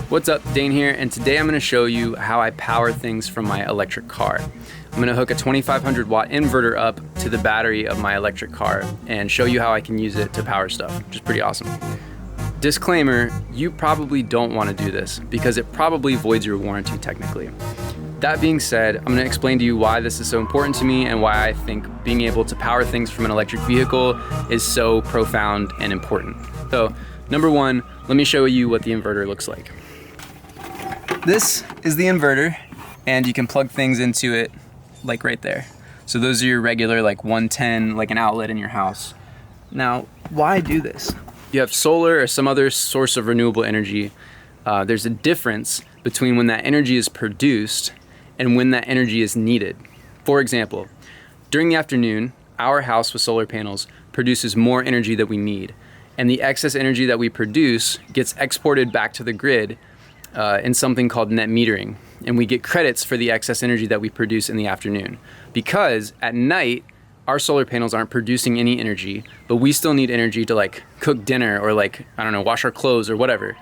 What's up, Dane here, and today I'm going to show you how I power things from my electric car. I'm going to hook a 2500 watt inverter up to the battery of my electric car and show you how I can use it to power stuff, which is pretty awesome. Disclaimer, you probably don't want to do this because it probably voids your warranty technically. That being said, I'm going to explain to you why this is so important to me and why I think being able to power things from an electric vehicle is so profound and important. So, number one, let me show you what the inverter looks like. This is the inverter, and you can plug things into it like right there. So those are your regular like 110, like an outlet in your house. Now, why do this? You have solar or some other source of renewable energy. There's a difference between when that energy is produced and when that energy is needed. For example, during the afternoon, our house with solar panels produces more energy that we need. And the excess energy that we produce gets exported back to the grid in something called net metering. And we get credits for the excess energy that we produce in the afternoon. Because at night, our solar panels aren't producing any energy, but we still need energy to like cook dinner or like, I don't know, wash our clothes or whatever.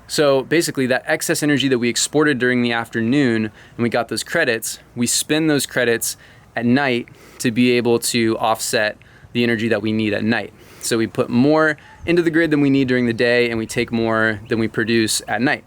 So basically that excess energy that we exported during the afternoon and we got those credits, we spend those credits at night to be able to offset the energy that we need at night. So we put more into the grid than we need during the day and we take more than we produce at night.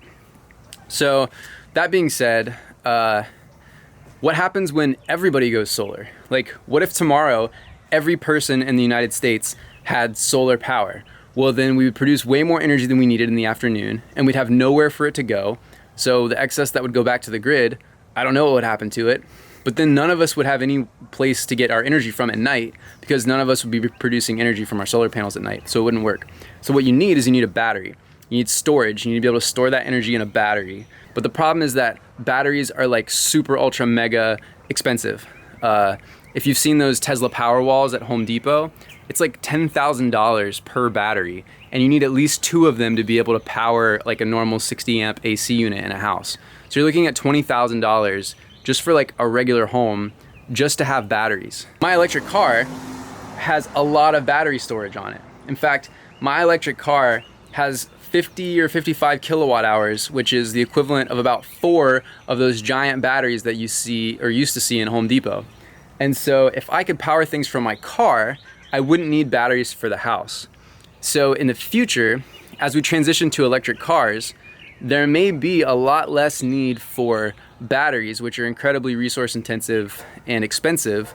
So that being said, what happens when everybody goes solar? Like, what if tomorrow every person in the United States had solar power? Well, then we would produce way more energy than we needed in the afternoon and we'd have nowhere for it to go. So the excess that would go back to the grid, I don't know what would happen to it, but then none of us would have any place to get our energy from at night because none of us would be producing energy from our solar panels at night, so it wouldn't work. So what you need is you need a battery. You need storage. You need to be able to store that energy in a battery. But the problem is that batteries are like super ultra mega expensive. If you've seen those Tesla power walls at Home Depot, it's like $10,000 per battery. And you need at least two of them to be able to power like a normal 60 amp AC unit in a house. So you're looking at $20,000 just for like a regular home just to have batteries. My electric car has a lot of battery storage on it. In fact, my electric car has 50 or 55 kilowatt hours, which is the equivalent of about 4 of those giant batteries that you see or used to see in Home Depot. And so if I could power things from my car, I wouldn't need batteries for the house. So in the future, as we transition to electric cars, there may be a lot less need for batteries, which are incredibly resource intensive and expensive,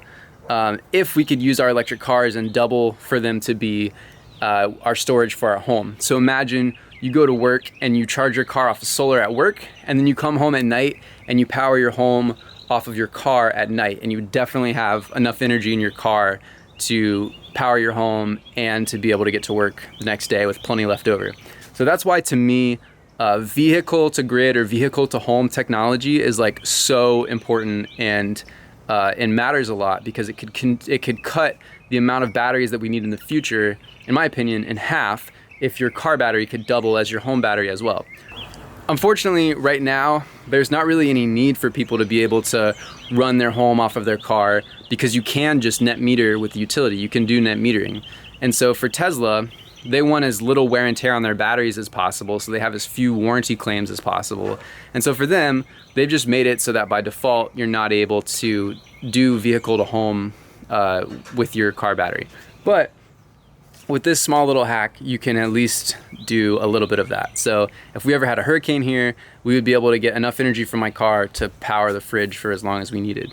if we could use our electric cars and double for them to be our storage for our home. So imagine you go to work and you charge your car off of solar at work, and then you come home at night and you power your home off of your car at night, and you definitely have enough energy in your car to power your home and to be able to get to work the next day with plenty left over. So that's why, to me, vehicle to grid or vehicle to home technology is like so important and matters a lot because it could cut the amount of batteries that we need in the future, in my opinion, in half if your car battery could double as your home battery as well. Unfortunately, right now, there's not really any need for people to be able to run their home off of their car because you can just net meter with the utility. You can do net metering. And so for Tesla, they want as little wear and tear on their batteries as possible, so they have as few warranty claims as possible. And so for them, they've just made it so that by default, you're not able to do vehicle to home with your car battery. But with this small little hack, you can at least do a little bit of that. So if we ever had a hurricane here, we would be able to get enough energy from my car to power the fridge for as long as we needed.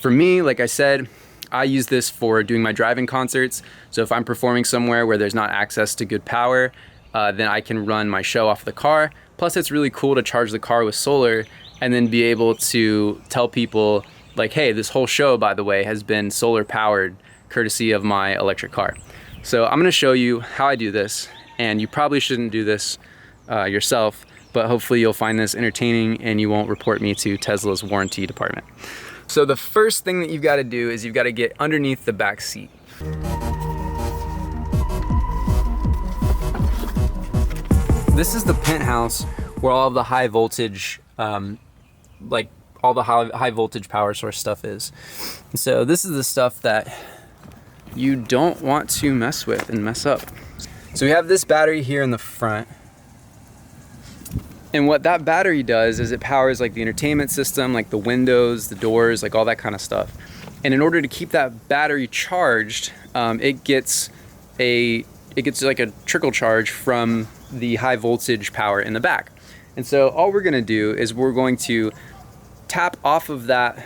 For me, like I said, I use this for doing my driving concerts. So if I'm performing somewhere where there's not access to good power, then I can run my show off the car. Plus, it's really cool to charge the car with solar and then be able to tell people like, hey, this whole show, by the way, has been solar powered courtesy of my electric car. So I'm gonna show you how I do this, and you probably shouldn't do this yourself, but hopefully you'll find this entertaining and you won't report me to Tesla's warranty department. So the first thing that you've gotta do is you've gotta get underneath the back seat. This is the penthouse where all of the high voltage, like all the high voltage power source stuff is. So this is the stuff that you don't want to mess with and mess up. So we have this battery here in the front. And what that battery does is it powers like the entertainment system, like the windows, the doors, like all that kind of stuff. And in order to keep that battery charged, it gets like a trickle charge from the high voltage power in the back. And so all we're gonna do is we're going to tap off of that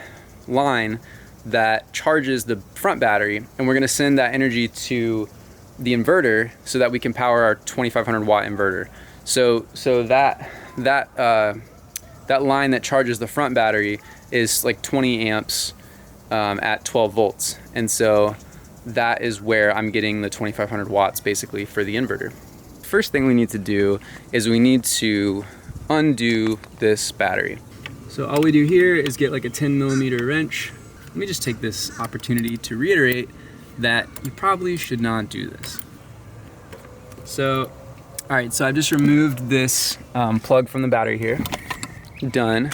line that charges the front battery, and we're gonna send that energy to the inverter so that we can power our 2500 watt inverter. So that line that charges the front battery is like 20 amps at 12 volts. And so that is where I'm getting the 2500 watts basically for the inverter. First thing we need to do is we need to undo this battery. So all we do here is get like a 10mm wrench. Let me just take this opportunity to reiterate that you probably should not do this. So, all right, so I've just removed this plug from the battery here. Done.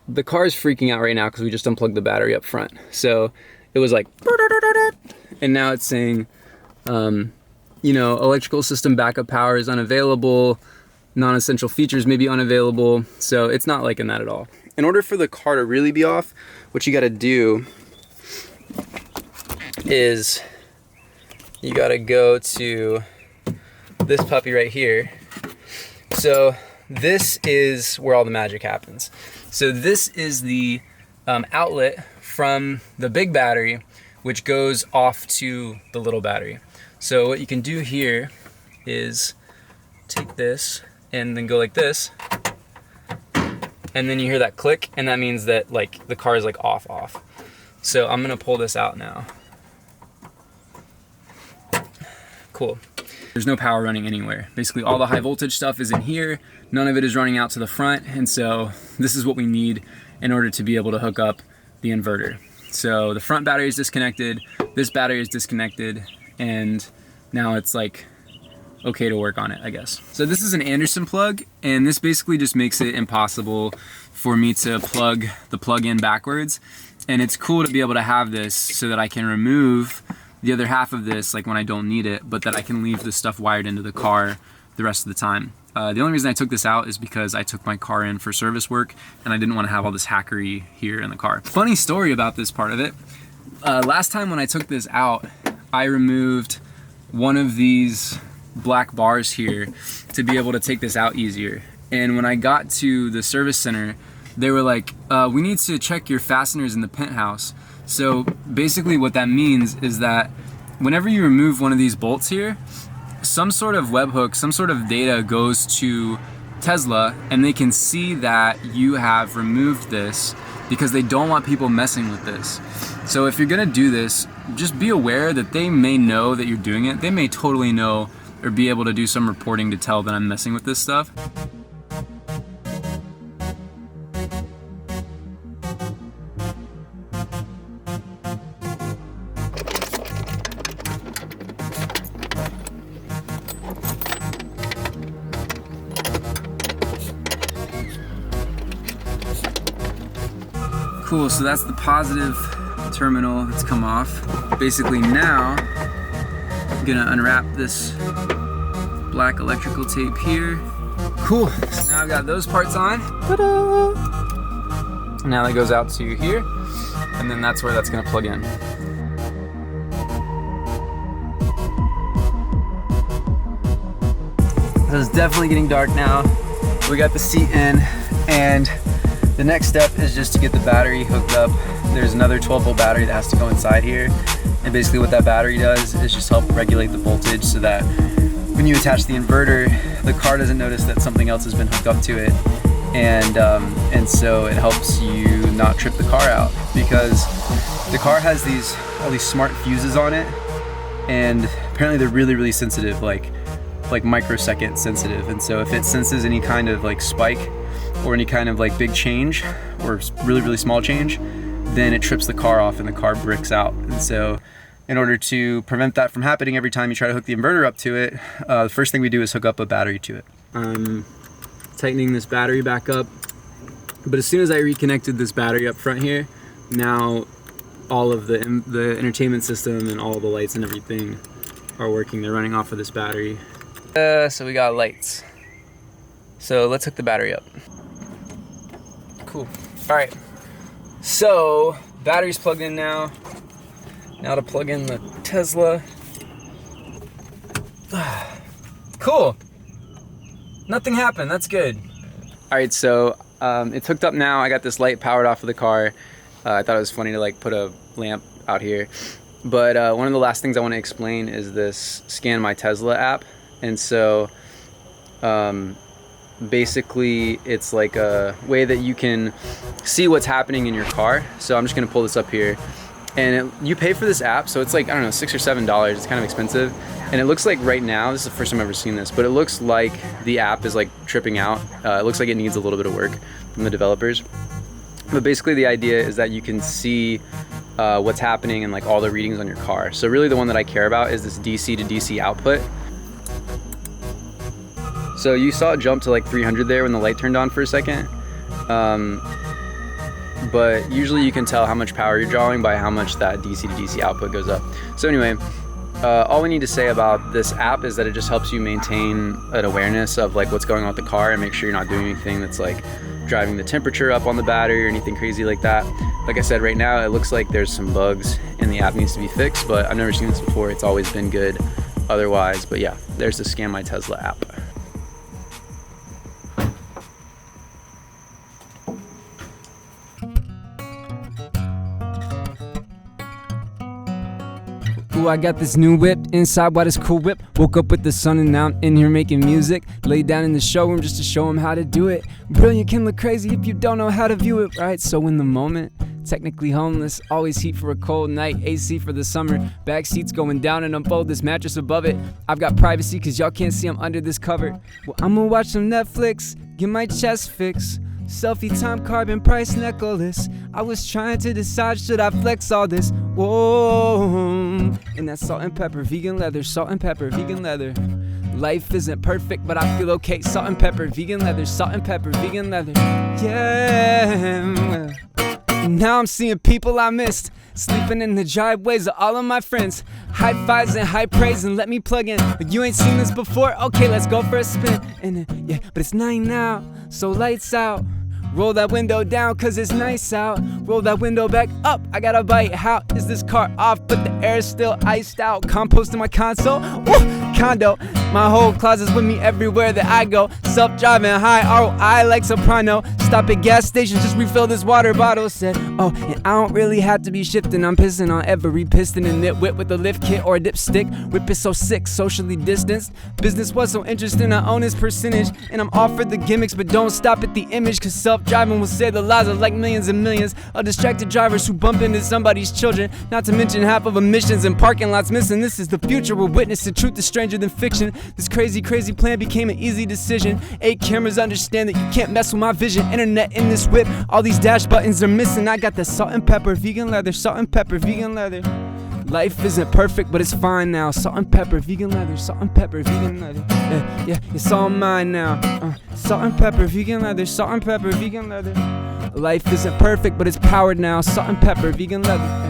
The car is freaking out right now because we just unplugged the battery up front. So it was like, and now it's saying, you know, electrical system backup power is unavailable, non-essential features may be unavailable. So it's not liking that at all. In order for the car to really be off, what you gotta do is you gotta go to this puppy right here. So this is where all the magic happens. So this is the outlet from the big battery, which goes off to the little battery. So what you can do here is take this and then go like this, and then you hear that click, and that means that like the car is like off. So I'm gonna pull this out now. Cool. There's no power running anywhere. Basically all the high voltage stuff is in here. None of it is running out to the front. And so this is what we need in order to be able to hook up the inverter. So the front battery is disconnected. This battery is disconnected. And now it's like okay to work on it, I guess. So this is an Anderson plug, and this basically just makes it impossible for me to plug the plug in backwards. And it's cool to be able to have this so that I can remove the other half of this like when I don't need it, but that I can leave the stuff wired into the car the rest of the time. The only reason I took this out is because I took my car in for service work and I didn't want to have all this hackery here in the car. Funny story about this part of it. Last time when I took this out, I removed one of these black bars here to be able to take this out easier. And when I got to the service center, they were like, we need to check your fasteners in the penthouse. So basically what that means is that whenever you remove one of these bolts here, some sort of webhook, some sort of data goes to Tesla, and they can see that you have removed this because they don't want people messing with this. So if you're gonna do this, just be aware that they may know that you're doing it. They may totally know or be able to do some reporting to tell that I'm messing with this stuff. Cool, so that's the positive terminal that's come off. Basically now, I'm gonna unwrap this black electrical tape here. Cool, so now I've got those parts on. Ta-da! Now that goes out to here, and then that's where that's gonna plug in. So it's definitely getting dark now. We got the seat in, and the next step is just to get the battery hooked up. There's another 12-volt battery that has to go inside here. And basically what that battery does is just help regulate the voltage so that when you attach the inverter, the car doesn't notice that something else has been hooked up to it. And so it helps you not trip the car out, because the car has all these smart fuses on it, and apparently they're really, really sensitive, like microsecond sensitive. And so if it senses any kind of like spike or any kind of like big change or really, really small change, then it trips the car off and the car bricks out. And so in order to prevent that from happening every time you try to hook the inverter up to it, the first thing we do is hook up a battery to it. I'm tightening this battery back up, but as soon as I reconnected this battery up front here, now all of the entertainment system and all the lights and everything are working. They're running off of this battery. So we got lights. So let's hook the battery up. Cool. All right. So battery's plugged in now. Now to plug in the Tesla. Cool. Nothing happened. That's good. All right, so it's hooked up now. I got this light powered off of the car. I thought it was funny to like put a lamp out here. But one of the last things I want to explain is this Scan My Tesla app. And so basically it's like a way that you can see what's happening in your car. So I'm just gonna pull this up here. And you pay for this app, so it's like, I don't know, $6 or $7. It's kind of expensive. And it looks like right now, this is the first time I've ever seen this, but it looks like the app is like tripping out. It looks like it needs a little bit of work from the developers. But basically the idea is that you can see what's happening and like all the readings on your car. So really the one that I care about is this DC to DC output. So you saw it jump to like 300 there when the light turned on for a second. But usually you can tell how much power you're drawing by how much that DC to DC output goes up. So anyway, all we need to say about this app is that it just helps you maintain an awareness of like what's going on with the car and make sure you're not doing anything that's like driving the temperature up on the battery or anything crazy like that. Like I said, right now it looks like there's some bugs and the app needs to be fixed, but I've never seen this before. It's always been good otherwise. But yeah, there's the Scan My Tesla app. Ooh, I got this new whip, inside why this cool whip. Woke up with the sun and now I'm in here making music. Laid down in the showroom just to show him how to do it. Brilliant can look crazy if you don't know how to view it, right? So in the moment, technically homeless, always heat for a cold night, AC for the summer. Back seats going down and unfold this mattress above it. I've got privacy cause y'all can't see I'm under this cover. Well, I'ma watch some Netflix, get my chest fixed. Selfie time, carbon price necklace. I was trying to decide, should I flex all this? Whoa. And that salt and pepper, vegan leather, salt and pepper, vegan leather. Life isn't perfect, but I feel okay. Salt and pepper, vegan leather, salt and pepper, vegan leather. Yeah. Now I'm seeing people I missed, sleeping in the driveways of all of my friends. High fives and high praise and let me plug in. You ain't seen this before? Okay, let's go for a spin. And yeah, but it's 9 now, so lights out. Roll that window down cause it's nice out. Roll that window back up, I got a bite. How is this car off but the air's still iced out? Compost in my console, ooh, condo. My whole closet's with me everywhere that I go. Self-driving, high ROI like soprano. Stop at gas stations, just refill this water bottle. Said, oh, and I don't really have to be shifting. I'm pissing on every piston and nitwit with a lift kit or a dipstick. Whip is so sick, socially distanced. Business was so interesting, I own his percentage. And I'm all for the gimmicks, but don't stop at the image. Cause self-driving will save the lives of like millions and millions of distracted drivers who bump into somebody's children. Not to mention half of emissions and parking lots missing. This is the future we're witnessing. Truth is stranger than fiction. This crazy plan became an easy decision. 8 cameras understand that you can't mess with my vision. Internet in this whip, all these dash buttons are missing. I got the salt and pepper, vegan leather, salt and pepper, vegan leather. Life isn't perfect, but it's fine now. Salt and pepper, vegan leather, salt and pepper, vegan leather. Yeah, it's all mine now. Salt and pepper, vegan leather, salt and pepper, vegan leather. Life isn't perfect, but it's powered now. Salt and pepper, vegan leather.